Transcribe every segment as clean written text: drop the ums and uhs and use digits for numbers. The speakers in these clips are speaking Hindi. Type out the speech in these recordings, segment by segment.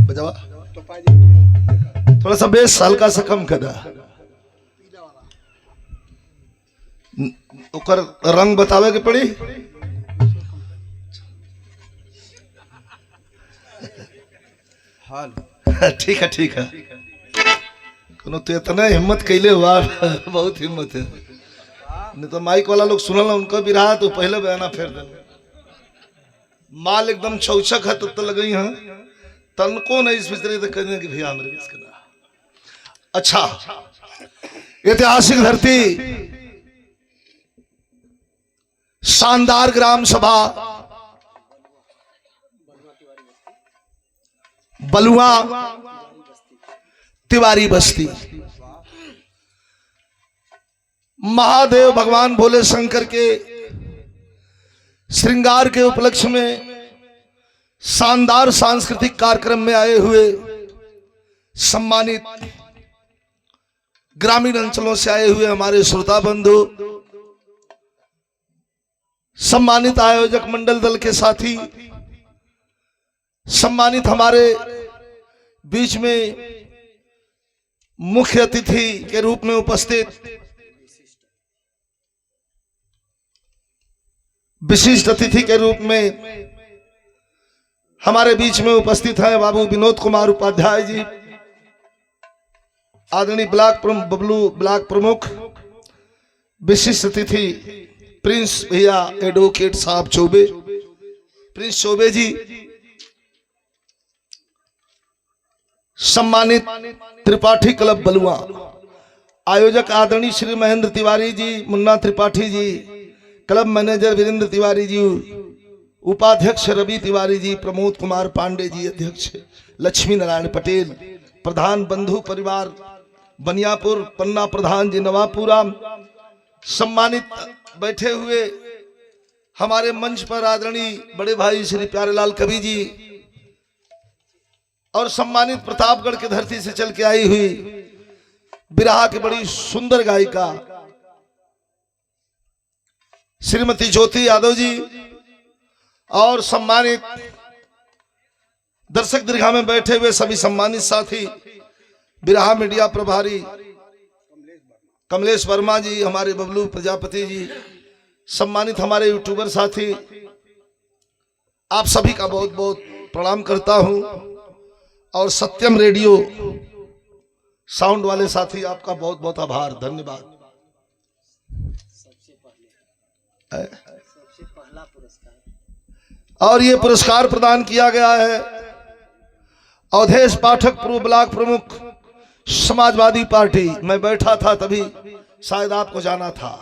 बजावा थोड़ा सा बेस हल्का सा कम कर ओकर रंग बतावे के पड़ी। ठीक है ठीक है। कोनो तो इतना हिम्मत कैले हुआ बहुत हिम्मत है। नहीं तो माइक वाला लोग सुनल ना उनको भी रहा तो पहले बयाना फेर दे। माल एकदम चौचक है तो लगई है तनको नहीं इस पिछले तो कहने की भैया मेरे इसके ना। अच्छा ऐतिहासिक धरती शानदार ग्राम सभा बलुआ तिवारी बस्ती। महादेव भगवान भोले शंकर के श्रृंगार के उपलक्ष्य में शानदार सांस्कृतिक कार्यक्रम में आए हुए सम्मानित ग्रामीण अंचलों से आए हुए हमारे श्रोता बंधु, सम्मानित आयोजक मंडल दल के साथी, सम्मानित हमारे बीच में मुख्य अतिथि के रूप में उपस्थित विशिष्ट अतिथि के रूप में हमारे बीच में उपस्थित है बाबू विनोद कुमार उपाध्याय जी, आदरणीय बबलू ब्लॉक प्रमुख, विशिष्ट अतिथि प्रिंस भैया एडवोकेट साहब चौबे, प्रिंस चौबे जी, सम्मानित त्रिपाठी क्लब बलुआ आयोजक आदरणीय श्री महेंद्र तिवारी जी, मुन्ना त्रिपाठी जी, क्लब मैनेजर वीरेंद्र तिवारी जी, उपाध्यक्ष रवि तिवारी जी, प्रमोद कुमार पांडे जी, अध्यक्ष लक्ष्मी नारायण पटेल, प्रधान बंधु परिवार बनियापुर, पन्ना प्रधान जी नवापुरा, सम्मानित बैठे हुए हमारे मंच पर आदरणीय बड़े भाई श्री प्यारेलाल कवि जी और सम्मानित प्रतापगढ़ की धरती से चल के आई हुई बिरहा की बड़ी सुंदर गायिका श्रीमती ज्योति यादव जी और सम्मानित दर्शक दीर्घा में बैठे हुए सभी सम्मानित साथी, बिरहा मीडिया प्रभारी कमलेश वर्मा जी, हमारे बबलू प्रजापति जी, सम्मानित हमारे यूट्यूबर साथी, आप सभी का बहुत बहुत प्रणाम करता हूं। और सत्यम रेडियो साउंड वाले साथी आपका बहुत बहुत आभार, धन्यवाद। और ये पुरस्कार प्रदान किया गया है अवधेश पाठक पूर्व ब्लॉक प्रमुख समाजवादी पार्टी। मैं बैठा था तभी शायद आपको जाना था,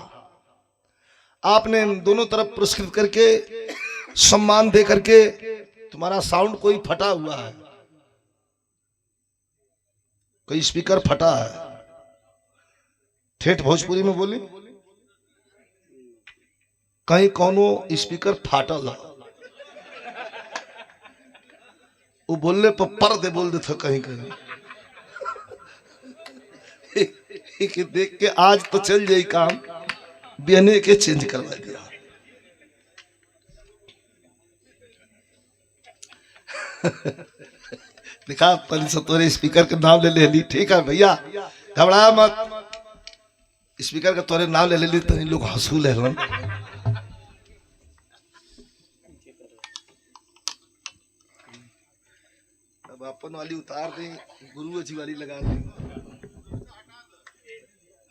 आपने दोनों तरफ पुरस्कृत करके सम्मान दे करके। तुम्हारा साउंड कोई फटा हुआ है, कोई स्पीकर फटा है, ठेठ भोजपुरी में बोली कहीं कोनो स्पीकर फाटल है, वो बोलने पर दे बोल दे था कहीं कहीं कि देख के आज तो चल जाए काम, बिहने के चेंज करवा दिया। देखा तोरे स्पीकर के नाम ले ली, ठीक है भैया घबराया मत, स्पीकर का तोरे नाम ले ली तो लोग हंसू ले। अब अपन वाली उतार दें, गुरु जी वाली लगा दें।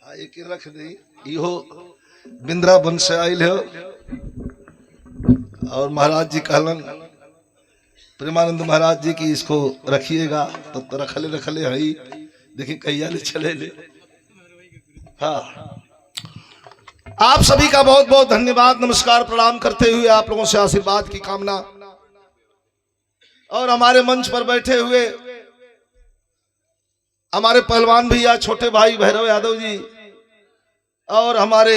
हाँ एक रख दें, यो बिंद्रा वंश से आयल है और महाराज जी कहलन प्रेमानंद महाराज जी की इसको रखिएगा, तब तो रखले है ही, देखिए कहिया ले चले ले। हाँ आप सभी का बहुत बहुत धन्यवाद, नमस्कार प्रणाम करते हुए आप लोगों से आशीर्वाद की कामना। और हमारे मंच पर बैठे हुए हमारे पहलवान भैया छोटे भाई भैरव यादव जी और हमारे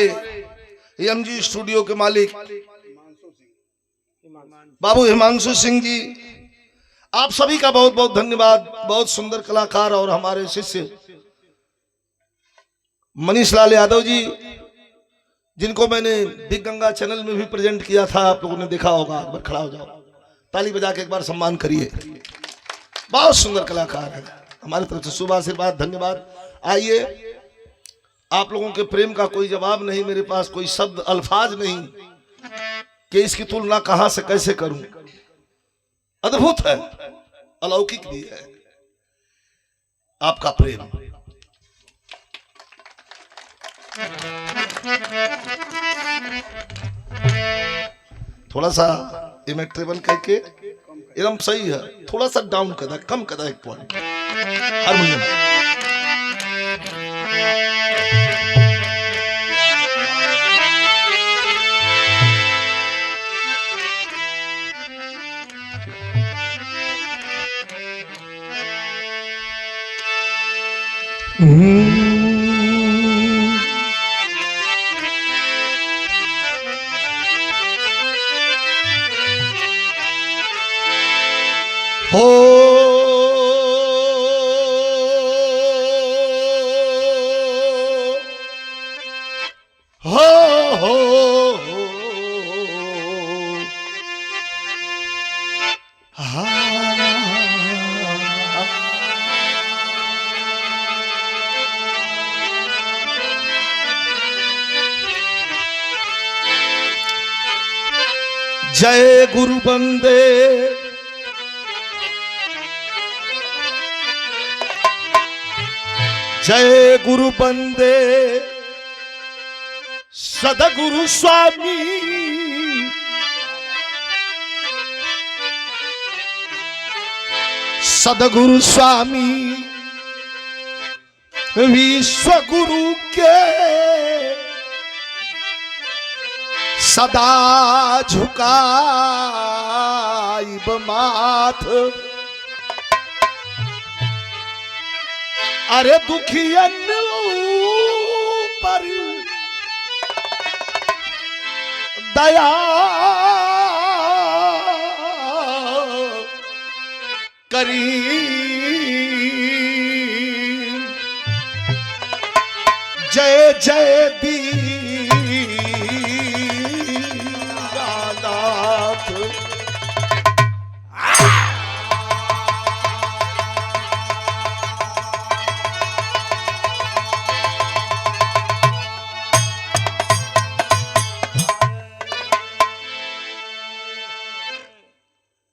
एमजी स्टूडियो के मालिक बाबू हिमांशु सिंह जी, आप सभी का बहुत बहुत धन्यवाद। बहुत सुंदर कलाकार और हमारे शिष्य मनीष लाल यादव जी, जिनको मैंने बिग गंगा चैनल में भी प्रेजेंट किया था, आप लोगों ने देखा होगा, एक बार खड़ा हो जाओ। ताली बजा के एक बार सम्मान करिए। बहुत सुंदर कलाकार है। हमारी तरफ से शुभ आशीर्वाद, धन्यवाद। आइए, आप लोगों के प्रेम का कोई जवाब नहीं, मेरे पास कोई शब्द अल्फाज नहीं कि इसकी तुलना कहां से कैसे करूं। अद्भुत है, अलौकिक भी है आपका प्रेम। थोड़ा सा इमेट्रेबल करके एकदम सही है, थोड़ा सा डाउन कर, कम कर, एक पॉइंट हारमोनियम। हो जय गुरु बंदे जय गुरु बंदे सदगुरु स्वामी सदगुरु स्वामी विश्व गुरु के सदा झुकाइब माथ। अरे दुखियन पर दया करी जय जय दीनानाथ।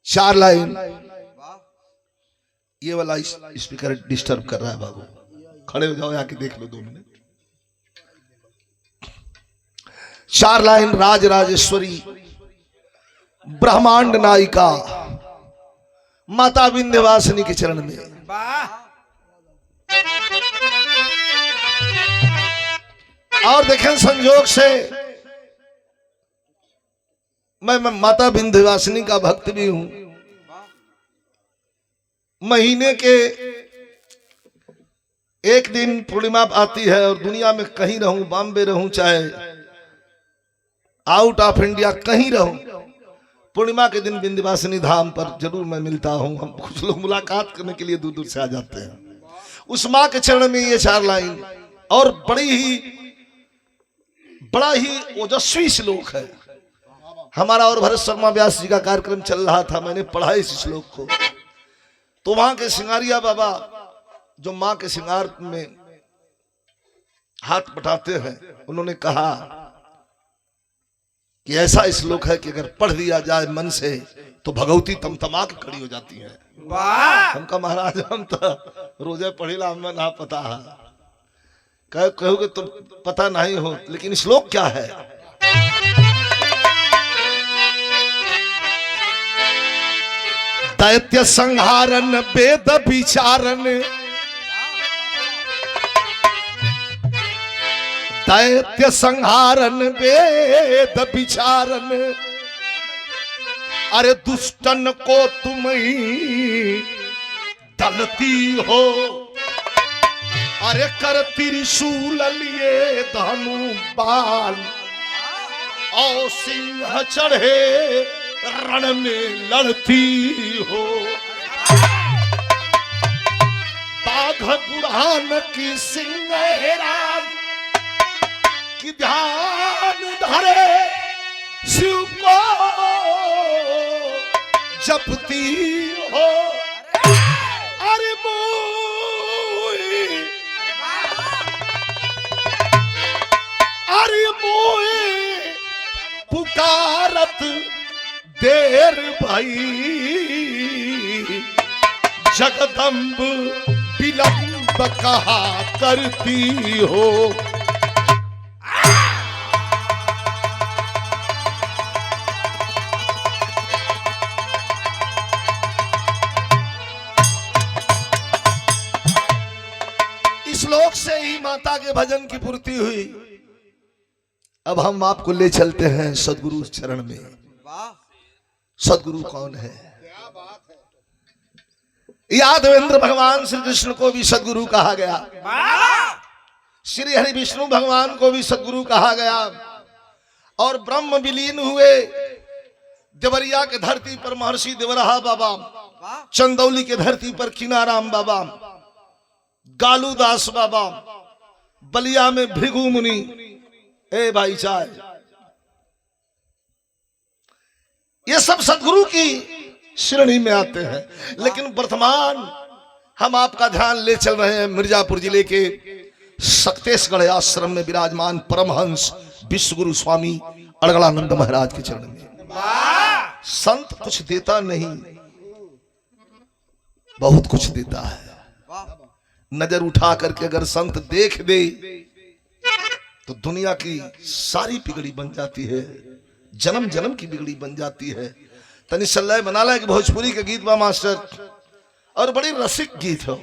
चार लाइन। ये वाला स्पीकर डिस्टर्ब कर रहा है बाबू, खड़े हो जाओ, आके देख लो 2 मिनट। चार लाइन। राज राजेश्वरी ब्रह्मांड नायिका माता विंध्यवासिनी के चरण में। और देखें, संजोग से मैं माता विंध्यवासिनी का भक्त भी हूं। महीने के एक दिन पूर्णिमा आती है और दुनिया में कहीं रहूं, बॉम्बे रहूं चाहे आउट ऑफ इंडिया कहीं रहूं, पूर्णिमा के दिन विंध्यवासिनी धाम पर जरूर मैं मिलता हूं। हम कुछ लोग मुलाकात करने के लिए दूर दूर से आ जाते हैं। उस माँ के चरण में ये 4 लाइन, और बड़ा ही ओजस्वी श्लोक है। हमारा और भरत शर्मा व्यास जी का कार्यक्रम चल रहा था, मैंने पढ़ा इस श्लोक को, तो वहां के सिंगारिया बाबा जो मां के श्रृंगार में हाथ बटाते हैं, उन्होंने कहा कि ऐसा श्लोक है कि अगर पढ़ दिया जाए मन से तो भगवती तमतमा के खड़ी हो जाती है। हमका महाराज हम तो रोजे पढ़ेला, हमें ना पता है। कहोगे तो पता नहीं हो, लेकिन श्लोक क्या है? दैत्य संहारन वेद विचारन, दैत्य संहारन वेद विचारन, अरे दुष्टन को तुम ही दलती हो, अरे कर त्रिशूल लिए धनु बाण, और सिंह चढ़े रण में लड़ती हो, बाघ बुढ़ान की सिंह हेरान की ध्यान धरे, शिव को जपती हो। अरे मोए, अरे मोए पुकारत देर भाई, जगदम्ब विलंब कहा करती हो। श्लोक से ही माता के भजन की पूर्ति हुई। अब हम आपको ले चलते हैं सदगुरु चरण में। सदगुरु कौन है? यादवेंद्र भगवान श्री कृष्ण को भी सदगुरु कहा गया, श्री हरि विष्णु भगवान को भी सदगुरु कहा गया, और ब्रह्म विलीन हुए देवरिया के धरती पर महर्षि देवरहा बाबा, चंदौली के धरती पर कीनाराम बाबा, गालूदास बाबा, बलिया में भृगु मुनि। ए भाई साहब, ये सब सदगुरु की श्रेणी में आते हैं। लेकिन वर्तमान हम आपका ध्यान ले चल रहे हैं मिर्जापुर जिले के सक्तेशगढ़ आश्रम में विराजमान परमहंस विश्वगुरु स्वामी अड़गड़ानंद महाराज के चरण में। संत कुछ देता नहीं, बहुत कुछ देता है। नजर उठा करके अगर संत देख दे तो दुनिया की सारी बिगड़ी बन जाती है, जन्म जन्म की बिगड़ी बन जाती है। तनि सल्लय बना ला कि भोजपुरी के गीत बा मास्टर, और बड़ी रसिक गीत हो।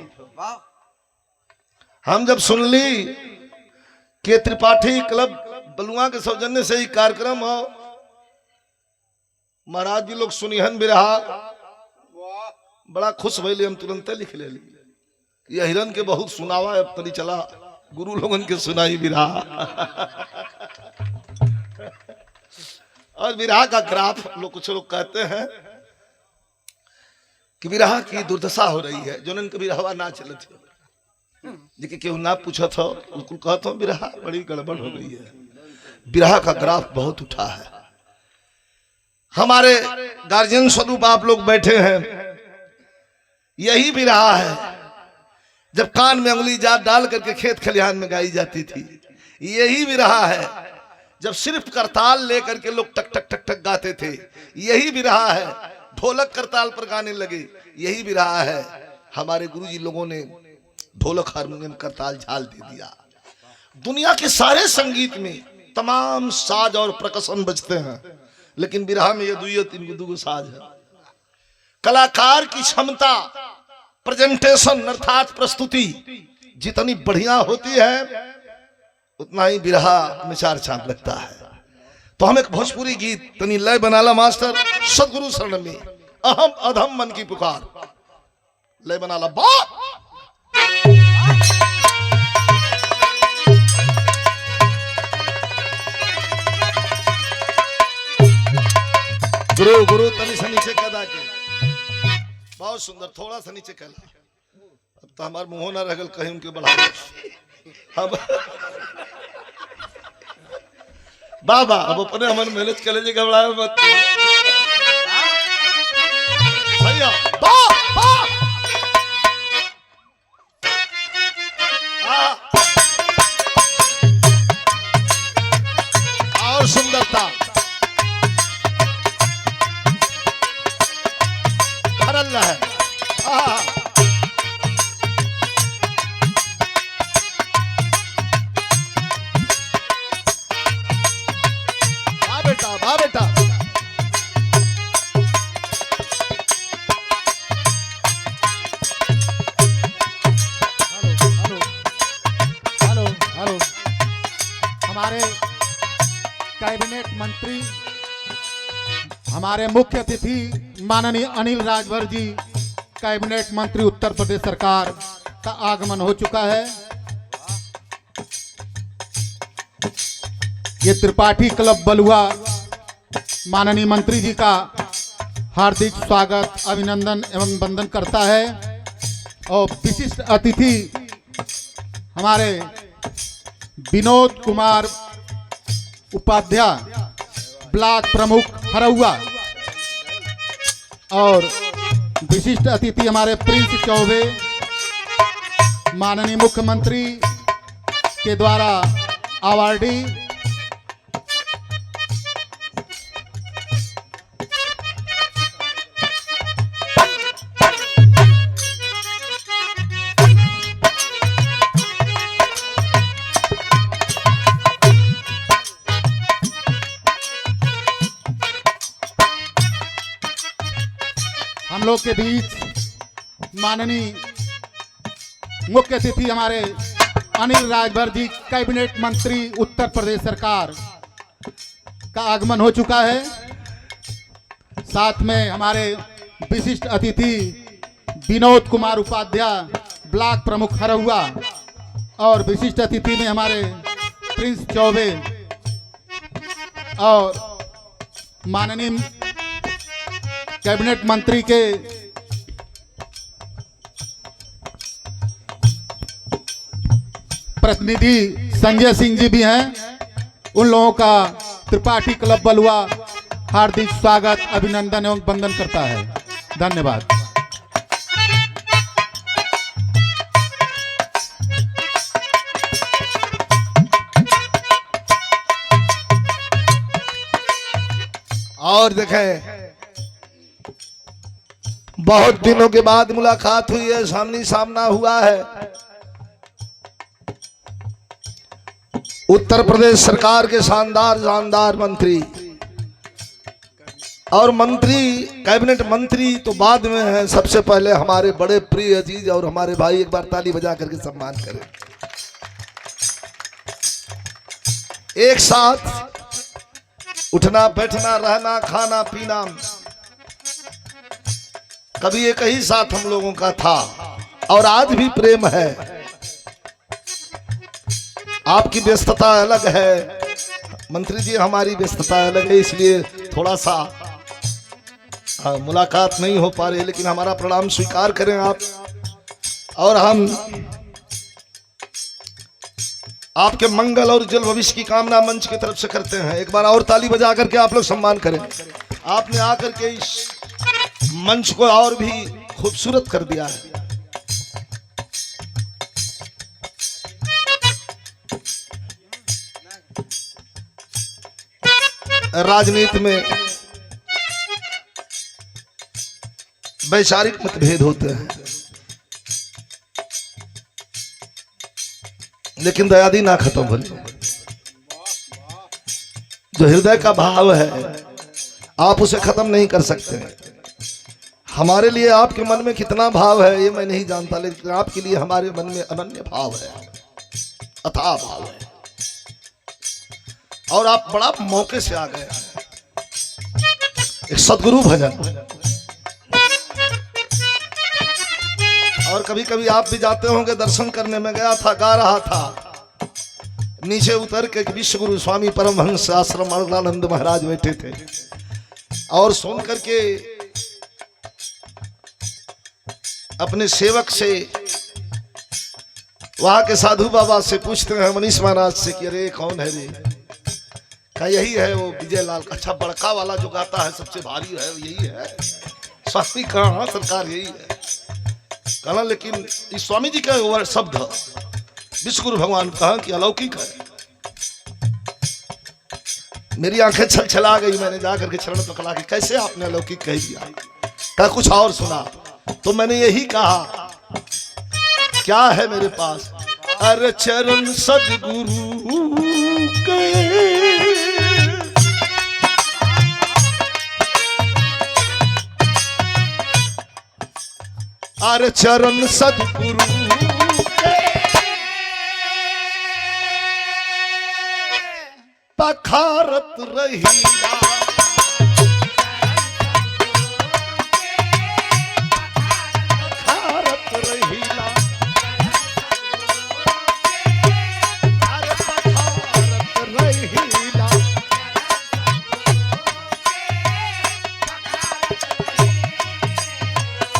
हम जब सुन ली कि त्रिपाठी क्लब बलुआ के सौजन्य से ही कार्यक्रम हो, महाराज जी लोग सुनिहन बिरहा, बड़ा खुश भइले। हम तुरंत लिख ले ली, यह हिरन के बहुत सुनावा है, अब तनी चला गुरु लोगन के सुनाई बिरहा। और विरहा का ग्राफ लोग, कुछ लोग कहते हैं कि विरहा की दुर्दशा हो रही है, जो इनके विरहवा ना चले थे, लेकिन केहू ना पूछा था, उनको कहता हूं विरहा बड़ी गड़बड़ हो गई है। विरहा का ग्राफ बहुत उठा है। हमारे गार्जियन स्वरूप आप लोग बैठे हैं, यही विरहा है जब कान में उंगली जा डाल करके खेत खलिहान में गाई जाती थी। यही विरहा है जब सिर्फ करताल लेकर के लोग टक टक टक टक गाते थे। यही विरहा है ढोलक करताल पर गाने लगे। यही विरहा है हमारे गुरुजी लोगों ने ढोलक हारमोनियम करताल झाल दे दिया। दुनिया के सारे संगीत में तमाम साज और प्रकसन बजते हैं, लेकिन विरहा में ये दुइयो तीन दुगो साज है। कलाकार की क्षमता, प्रेजेंटेशन अर्थात प्रस्तुति जितनी बढ़िया होती है, उतना ही विरहा में चार चांद लगता है। तो हम एक भोजपुरी गीत तनी लय बनाला मास्टर, सदगुरु शरण में अहम अधम मन की पुकार। लय बनाला बा। गुरु गुरु तनी से नीचे कदा के, बहुत सुंदर, थोड़ा सा नीचे कल। अब तो हमारे मुंह ना रगल कहीं उनके बढ़ा। अब बाबा अब अपने हमारे मेहनत कर लीजिए, घबराए मत। सही है, बा बा। और सुंदरता भरल है। वाह बेटा, हेलो हेलो। हमारे कैबिनेट मंत्री, हमारे मुख्य अतिथि माननीय अनिल राजभर जी, कैबिनेट मंत्री उत्तर प्रदेश सरकार का आगमन हो चुका है। ये त्रिपाठी क्लब बलुआ माननीय मंत्री जी का हार्दिक स्वागत, अभिनंदन एवं वंदन करता है। और विशिष्ट अतिथि हमारे विनोद कुमार उपाध्याय, ब्लॉक प्रमुख हरौआ, और विशिष्ट अतिथि हमारे प्रिंस चौबे, माननीय मुख्यमंत्री के द्वारा अवार्डी। हम लोग के बीच माननीय मुख्य अतिथि हमारे अनिल राजभर जी, कैबिनेट मंत्री उत्तर प्रदेश सरकार का आगमन हो चुका है। साथ में हमारे विशिष्ट अतिथि विनोद कुमार उपाध्याय, ब्लॉक प्रमुख हरहुआ, और विशिष्ट अतिथि में हमारे प्रिंस चौबे और माननीय कैबिनेट मंत्री के प्रतिनिधि संजय सिंह जी भी हैं। उन लोगों का त्रिपाठी क्लब बलुआ हार्दिक स्वागत, अभिनंदन एवं वंदन करता है। धन्यवाद। और देखें, बहुत दिनों के बाद मुलाकात हुई है, सामने सामना हुआ है। उत्तर प्रदेश सरकार के शानदार मंत्री, और मंत्री कैबिनेट मंत्री तो बाद में है, सबसे पहले हमारे बड़े प्रिय अजीज और हमारे भाई, एक बार ताली बजा करके सम्मान करें। एक साथ उठना बैठना रहना खाना पीना कभी एक ही साथ हम लोगों का था, और आज भी प्रेम है। आपकी व्यस्तता अलग है मंत्री जी, हमारी व्यस्तता अलग है, इसलिए थोड़ा सा मुलाकात नहीं हो पा रही, लेकिन हमारा प्रणाम स्वीकार करें आप। और हम आपके मंगल और उज्जवल भविष्य की कामना मंच की तरफ से करते हैं। एक बार और ताली बजा करके आप लोग सम्मान करें। आपने आकर के इस मंच को और भी खूबसूरत कर दिया है। राजनीति में वैचारिक मतभेद होते हैं, लेकिन दयादी ना खत्म हो। जो हृदय का भाव है आप उसे खत्म नहीं कर सकते। हमारे लिए आपके मन में कितना भाव है ये मैं नहीं जानता, लेकिन आपके लिए हमारे मन में अनन्य भाव है, अथाह भाव है। और आप बड़ा मौके से आ गए। एक सदगुरु भजन, और कभी कभी आप भी जाते होंगे, दर्शन करने में गया था, गा रहा था, नीचे उतर के विश्व गुरु स्वामी परमहंस आश्रम अड़गड़ानंद महाराज बैठे थे, और सुन करके अपने सेवक से, वहां के साधु बाबा से पूछते हैं, मनीष महाराज से, कि अरे कौन है रे? क्या यही है वो विजय लाल? अच्छा, बड़का वाला जो गाता है सबसे भारी है, यही है स्वामी? कहाँ सरकार, यही है। कहना लेकिन इस स्वामी जी का वो शब्द विश्व गुरु भगवान कहा कि अलौकिक है। मेरी आंखें छलछला गई, मैंने जाकर के चरण पकड़ा कि कैसे आपने अलौकिक कह दिया? क्या कुछ और सुना? तो मैंने यही कहा, क्या है मेरे पास? अरे चरण सदगुरु के, अरे चरण सदगुरु के पखारत रहीला, पखारत रहीला, अरे पखारत रहीला।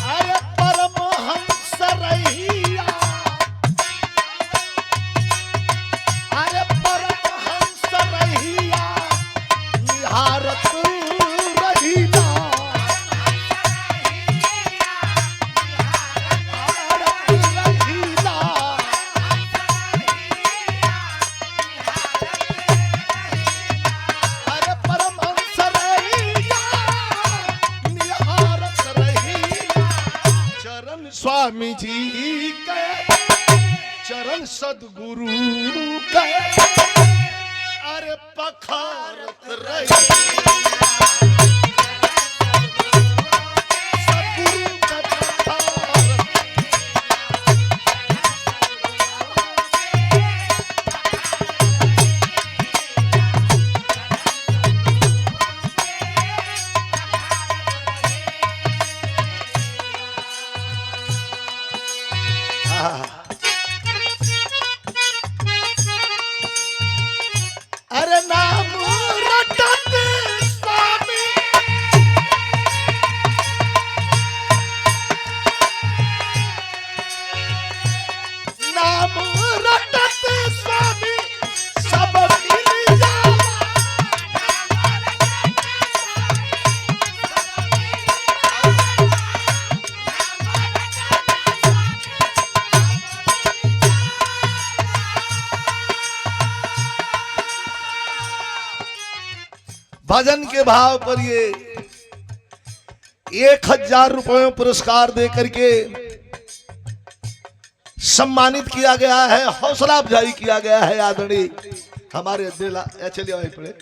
अरे परमहंस रहिया, अरे परमहंस रहिया निहारत स्वामी जी के चरण सदगुरु के अरे पखारत रही सदगुरु का पखारत। अरे नाम रटत स्वामी नाम रटत स्वामी सब मिल जाला। भजन के भाव पर ये 1000 रुपयों पुरस्कार दे करके सम्मानित किया गया है, हौसला अफजाई किया गया है आदरणीय हमारे चलिए पड़े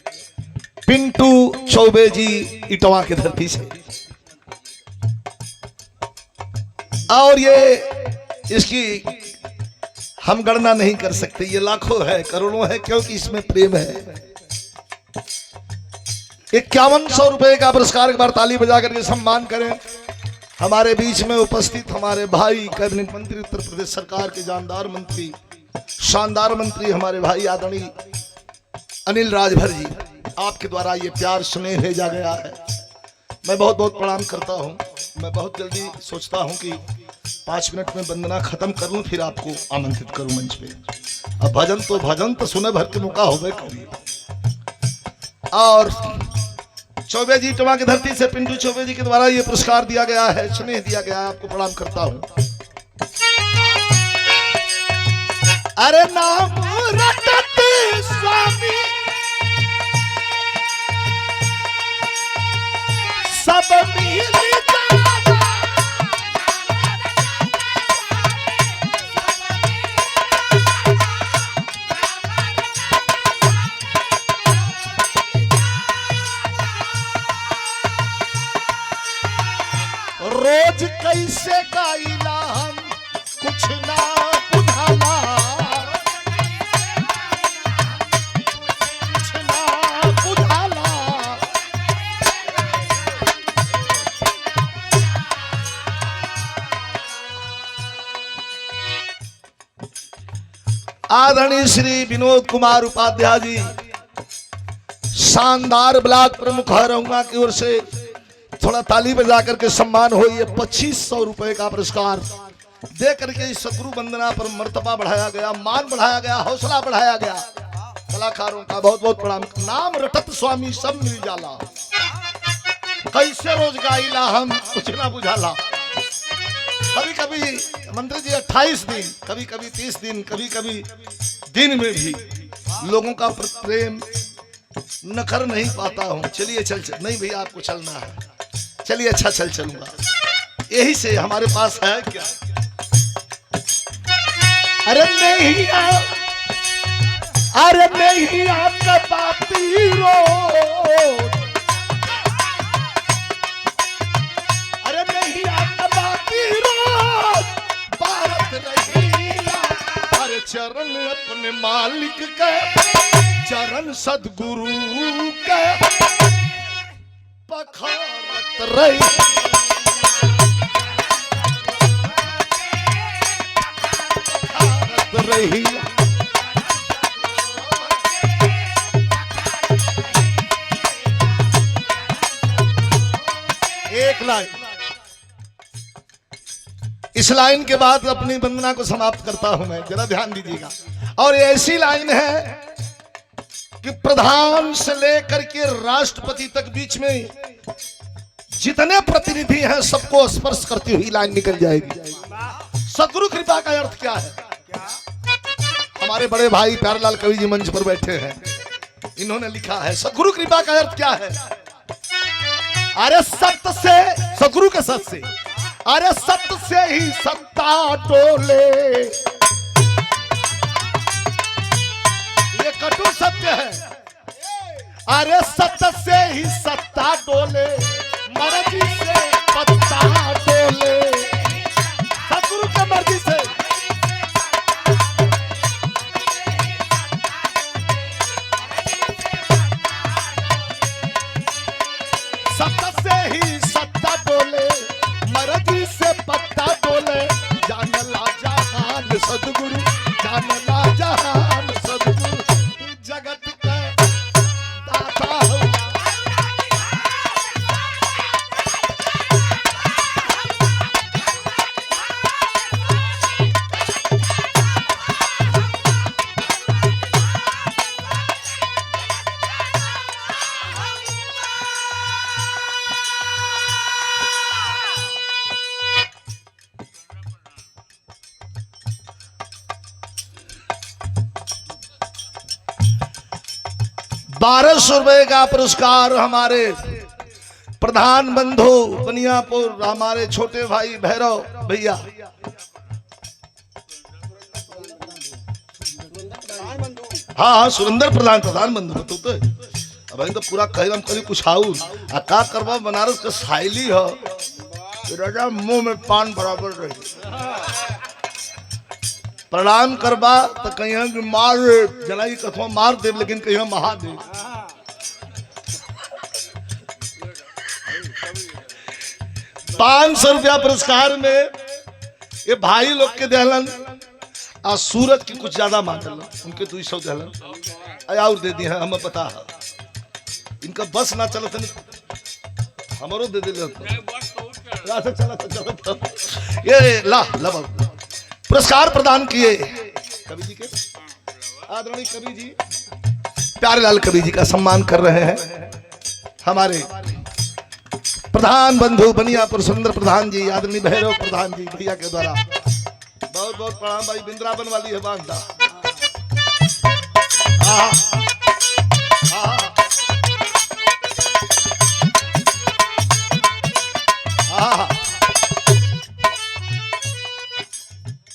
पिंटू चौबे जी इटवा की धरती से। और ये इसकी हम गणना नहीं कर सकते, ये लाखों है करोड़ों है, क्योंकि इसमें प्रेम है। 5100 रुपए का पुरस्कार एक बार ताली बजा करके सम्मान करें। हमारे बीच में उपस्थित हमारे भाई कैबिनेट मंत्री उत्तर प्रदेश सरकार के जानदार मंत्री शानदार मंत्री हमारे भाई आदरणीय अनिल राजभर जी, आपके द्वारा ये प्यार स्नेह भेजा गया है। मैं बहुत बहुत प्रणाम करता हूँ। मैं बहुत जल्दी सोचता हूँ कि 5 मिनट में वंदना खत्म कर लूँ, फिर आपको आमंत्रित करूँ मंच पे। अब भजन तो सुने भर के मौका होगा करिए। और चौबे जी टमा की धरती से पिंटू चौबे जी के द्वारा ये पुरस्कार दिया गया है, स्नेह दिया गया है, आपको प्रणाम करता हूं। अरे नाम रटत स्वामी सब मिल जाला। रोज कैसे गाइला हम कुछ ना बुझाला, कुछ ना बुझाला। आदरणीय श्री विनोद कुमार उपाध्याय जी शानदार ब्लॉक प्रमुख हरहुआ की ओर से थोड़ा ताली बजा करके सम्मान हो। ये 2500 रुपए का पुरस्कार दे करके इस सदगुरु वंदना पर मर्तबा बढ़ाया गया, मान बढ़ाया गया, हौसला बढ़ाया गया। कलाकारों का बहुत बहुत प्रणाम। नाम रटत स्वामी सब मिल जाला, कैसे रोज गाइला हम कुछ ना बुझाला। कभी कभी मंत्री जी 28 दिन, कभी कभी 30 दिन, कभी कभी दिन में भी लोगों का प्रेम न कर नहीं पाता हूँ। चलिए चल नहीं भैया आपको चलना है, चलिए अच्छा चलूंगा। यही से हमारे पास है क्या। अरे नहीं अरे नहीं आपका बाती रोज, अरे नहीं आपका बाती रोज भारत रहिया। अरे चरण अपने मालिक के चरण सदगुरु के पखारत रही। रही एक लाइन, इस लाइन के बाद अपनी वंदना को समाप्त करता हूं मैं, जरा ध्यान दीजिएगा। और ऐसी लाइन है कि प्रधान से लेकर के राष्ट्रपति तक बीच में जितने प्रतिनिधि हैं सबको स्पर्श करती हुई लाइन निकल जाएगी। सदगुरु कृपा का अर्थ क्या है? हमारे बड़े भाई प्यारेलाल कवि जी मंच पर बैठे हैं, इन्होंने लिखा है सदगुरु कृपा का अर्थ क्या है। अरे सत्य से, सदगुरु के सत्य से अरे सत्य से ही सत्ता डोले, ये कटु सत्य है। अरे सत्य से ही सत्ता डोले, मर्जी से पत्ता डोले, सतगुरु के मर्जी से। सत्य से ही सत्ता डोले, मर्जी से पत्ता डोले, जानला जहान सतगुरु, जानला जहान सतगुरु, जगत का दाता हो। ₹1200 का पुरस्कार हमारे प्रधान बंधु बनियापुर, हमारे छोटे भाई भैरव भैया, हाँ सुरेंद्र प्रधान बंधु तो अब तो पूरा कहम करी कुछ आउर आ का करवा। बनारस का साइली हो राजा, मुंह में पान बराबर रही। प्रणाम करबा तो कहीं कि मार जलाई कथवा मार देव, लेकिन कहीं महादेव। ₹500 पुरस्कार में ये भाई लोग के दहलन आ सूरज की कुछ ज्यादा मांगल, उनके 200 दहलन और दे दिए हैं। हमें पता है इनका बस ना चलत, हमारो दे दिले ये ला पुरस्कार प्रदान किए कवि जी के, आदरणीय कवि जी प्यारेलाल कवि जी का सम्मान कर रहे हैं हमारे प्रधान बंधु बनियापुर सुंदर प्रधान जी, आदरणीय भैरव प्रधान जी भैया के द्वारा। बहुत बहुत प्रणाम भाई। बिंद्रावन वाली है बांधा।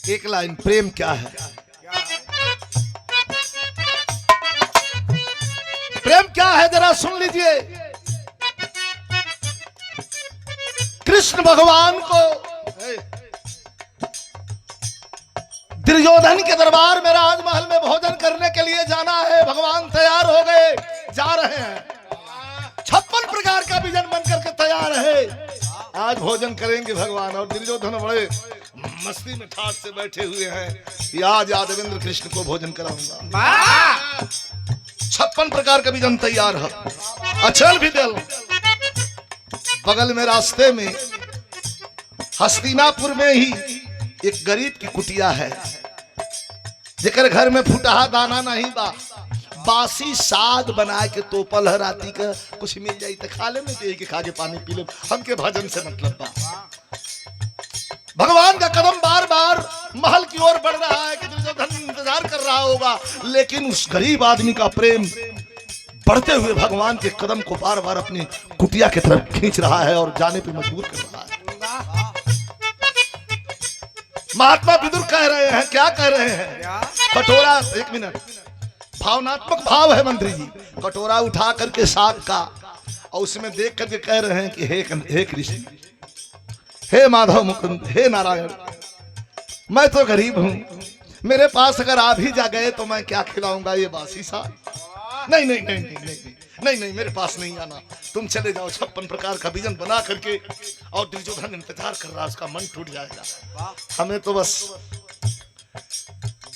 एक लाइन, प्रेम क्या है? प्रेम क्या है जरा सुन लीजिए। कृष्ण भगवान को दुर्योधन के दरबार में राजमहल में भोजन करने के लिए जाना है। भगवान तैयार हो गए, जा रहे हैं। 56 प्रकार का व्यंजन बन करके तैयार है। आज भोजन करेंगे भगवान। और दुर्योधन बड़े मस्ती में ठाट से बैठे हुए हैं कि आज यादवेंद्र कृष्ण को भोजन कराऊंगा। 56 प्रकार का व्यंजन तैयार है। अचल भी दल बगल में रास्ते में हस्तिनापुर में ही एक गरीब की कुटिया है, जेकर घर में फुटहा दाना नहीं बा, बासी साग बना के तोपल है। राती का कुछ मिल जाई तो खा ले, में के खा के पानी पी ले, हमके भजन से मतलब बा। भगवान का कदम बार बार महल की ओर बढ़ रहा है कि दुर्योधन इंतजार कर रहा होगा, लेकिन उस गरीब आदमी का प्रेम बढ़ते हुए भगवान के कदम को बार बार अपनी कुटिया की तरफ खींच रहा है और जाने पे मजबूर कर रहा है। महात्मा विदुर कह रहे हैं, क्या कह रहे हैं? कटोरा, एक मिनट, भावनात्मक भाव है मंत्री जी। कटोरा उठा करके साग का और उसमें देख करके कह रहे हैं कि हे कृष्ण, हे माधव मुकुंद, हे नारायण, मैं तो गरीब हूं, मेरे पास अगर आप ही जा गए तो मैं क्या खिलाऊंगा ये बासी साग? नहीं नहीं नहीं नहीं नहीं नहीं नहीं, मेरे पास नहीं आना, तुम चले जाओ। 56 प्रकार का व्यंजन बना करके, और दुर्योधन इंतजार कर रहा, उसका मन टूट जाएगा। हमें तो बस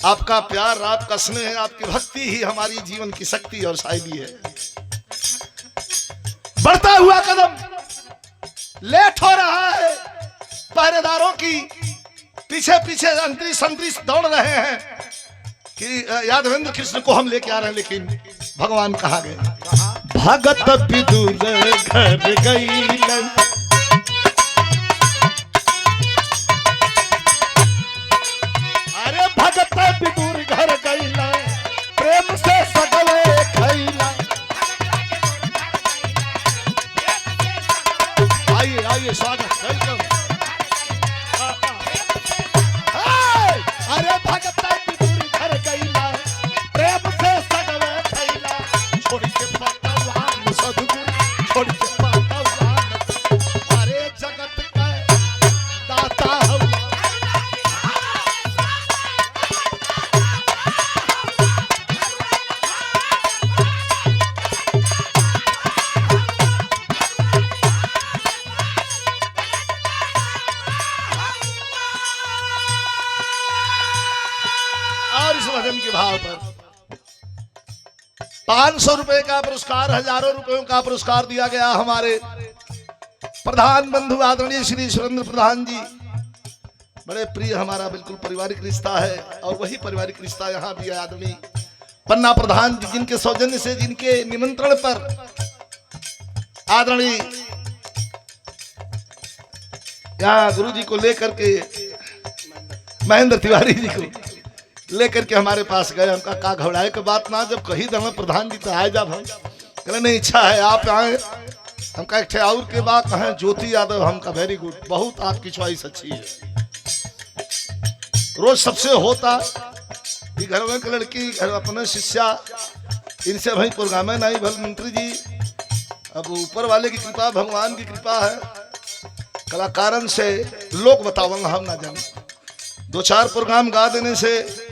आपका प्यार, आपका स्नेह, आपकी भक्ति ही हमारी जीवन की शक्ति और शैली है। बढ़ता हुआ कदम, लेट हो रहा है, पहरेदारों की पीछे पीछे अंतरिक्ष संतरिक्ष दौड़ रहे हैं कि यादवेंद्र कृष्ण को हम लेके आ रहे हैं, लेकिन भगवान कहाँ गए? भगत विदुर घर गईलन, अरे भगत विदुर घर गईलन, प्रेम से सगले खईलन। आइए आइए, स्वागत, वेलकम। भजन के भाव पर 500 रुपए का पुरस्कार, हजारों रुपयों का पुरस्कार दिया गया हमारे प्रधान बंधु आदरणीय श्री सुरेंद्र प्रधान जी। बड़े प्रिय, हमारा बिल्कुल पारिवारिक रिश्ता है और वही पारिवारिक रिश्ता यहाँ भी है। आदरणीय पन्ना प्रधान जी, जिनके सौजन्य से, जिनके निमंत्रण पर आदरणीय यहाँ गुरु जी को लेकर के, महेंद्र तिवारी जी को लेकर के हमारे पास गए। हमका का घबराए के बात ना, जब कही दम प्रधान जी तो आए जब हम कहले नहीं, इच्छा है आप आए। हमका एक और के बात कहें, ज्योति यादव, हमका वेरी गुड, बहुत आपकी चॉइस अच्छी है। रोज सबसे होता कि घर में लड़की, घर अपने शिष्या, इनसे भाई प्रोग्राम है नहीं भल मंत्री जी। अब ऊपर वाले की कृपा, भगवान की कृपा है, कलाकारन से लोग बतावंगा हम ना जाने। 2-4 प्रोग्राम गा देने से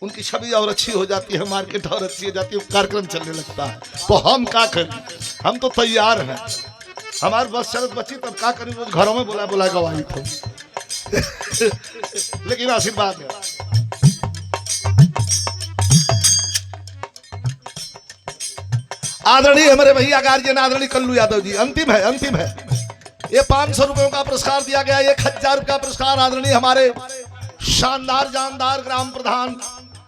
उनकी छवि और अच्छी हो जाती है, मार्केट और अच्छी हो जाती है, कार्यक्रम चलने लगता है। तो हम क्या करें, हम तो तैयार हैं, हमारे बस शरत बची तब क्या करें, वो घरों में बोला बोला गवाही तो लेकिन आशीर्वाद है। आदरणीय हमारे भैया गार्जियन आदरणीय कल्लू यादव जी, अंतिम है, अंतिम है। ये 500 रुपयों का पुरस्कार दिया गया, 1000 रुपया पुरस्कार आदरणीय हमारे शानदार जानदार ग्राम प्रधान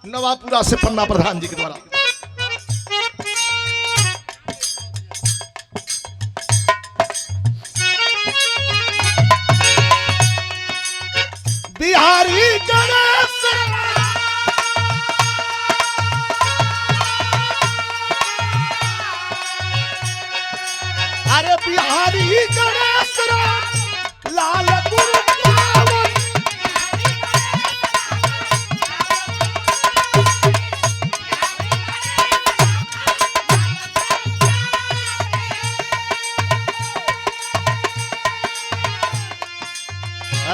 नवापुरा से पन्ना प्रधान जी के द्वारा। बिहारी गणेश, अरे बिहारी गणेश लाल गुरु पावन,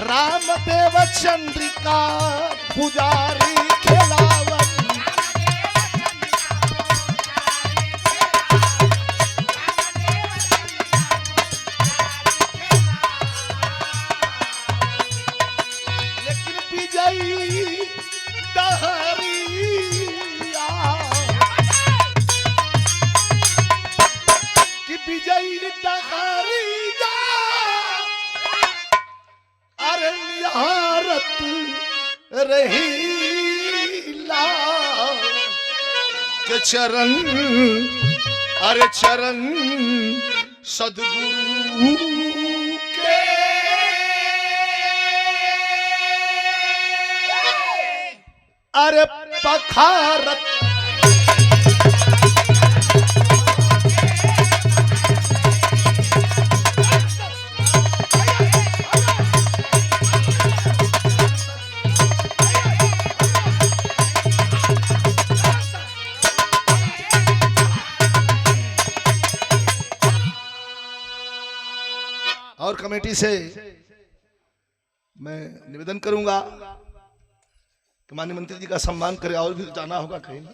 रामदेव चंद्रिका पुजारी खेलावन, रहीला के चरण, अरे चरण सदगुरु के, अरे पखारत और कमेटी से मैं निवेदन करूंगा कि माननीय मंत्री जी का सम्मान करें, और भी जाना होगा कहीं ना।